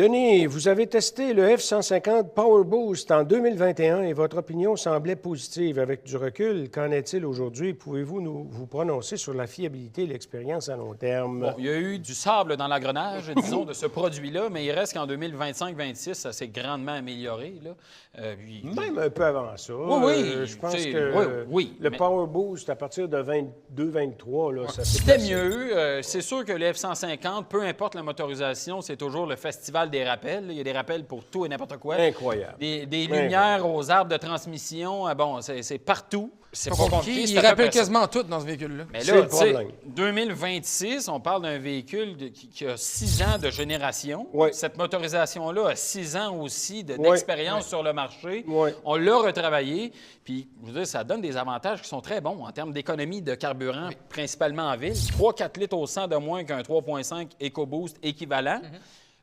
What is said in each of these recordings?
Denis, vous avez testé le F-150 Power Boost en 2021 et votre opinion semblait positive. Avec du recul, qu'en est-il aujourd'hui? Pouvez-vous vous prononcer sur la fiabilité et l'expérience à long terme? Bon, il y a eu du sable dans l'engrenage, disons, de ce produit-là, mais il reste qu'en 2025-26, ça s'est grandement amélioré. Là. Même un peu avant ça. Oui, je pense que le Power Boost, à partir de 22-23, là, ça s'est c'était mieux. C'est sûr que le F-150, peu importe la motorisation, c'est toujours le festival des rappels. Il y a des rappels pour tout et n'importe quoi. Incroyable. Des lumières aux arbres de transmission. Bon, c'est partout. C'est pas compliqué. Il rappelle quasiment tout dans ce véhicule-là. Mais là, tu sais, 2026, on parle d'un véhicule qui a 6 ans de génération. Oui. Cette motorisation-là a 6 ans aussi d'expérience sur le marché. Oui. On l'a retravaillé. Puis, je veux dire, ça donne des avantages qui sont très bons en termes d'économie de carburant, principalement en ville. 3-4 litres au 100 de moins qu'un 3,5 EcoBoost équivalent.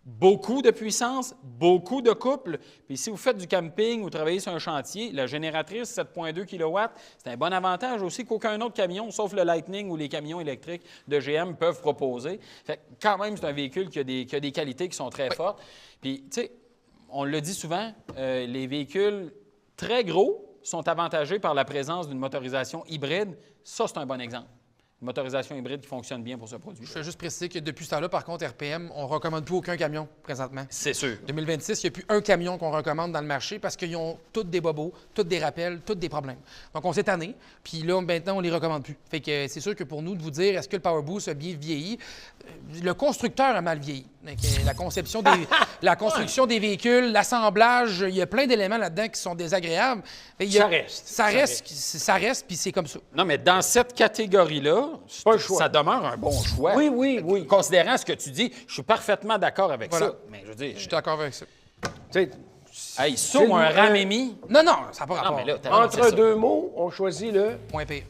Beaucoup de puissance, beaucoup de couple. Puis si vous faites du camping ou travaillez sur un chantier, la génératrice 7,2 kW, c'est un bon avantage aussi qu'aucun autre camion, sauf le Lightning ou les camions électriques de GM, peuvent proposer. Fait que quand même, c'est un véhicule qui a des qualités qui sont très fortes. Puis, tu sais, on le dit souvent, les véhicules très gros sont avantagés par la présence d'une motorisation hybride. Ça, c'est un bon exemple. Une motorisation hybride qui fonctionne bien pour ce produit. Je veux juste préciser que depuis ce temps-là, par contre, RPM, on ne recommande plus aucun camion présentement. C'est sûr. 2026, il n'y a plus un camion qu'on recommande dans le marché parce qu'ils ont tous des bobos, tous des rappels, tous des problèmes. Donc, on s'est tanné, puis là, maintenant, on ne les recommande plus. Fait que c'est sûr que pour nous, de vous dire, est-ce que le Power Boost a bien vieilli? Le constructeur a mal vieilli. Donc, la construction des véhicules, l'assemblage, il y a plein d'éléments là-dedans qui sont désagréables. Ça reste, puis c'est comme ça. Non, mais dans cette catégorie-là, ça demeure un bon choix. Oui. Considérant ce que tu dis, je suis parfaitement d'accord avec ça. Mais je veux dire, Je suis d'accord avec ça. hey, ça ou un Ramemi? Non, ça n'a pas rapport. Non, mais là, Entre deux mots, on choisit le... Point pire.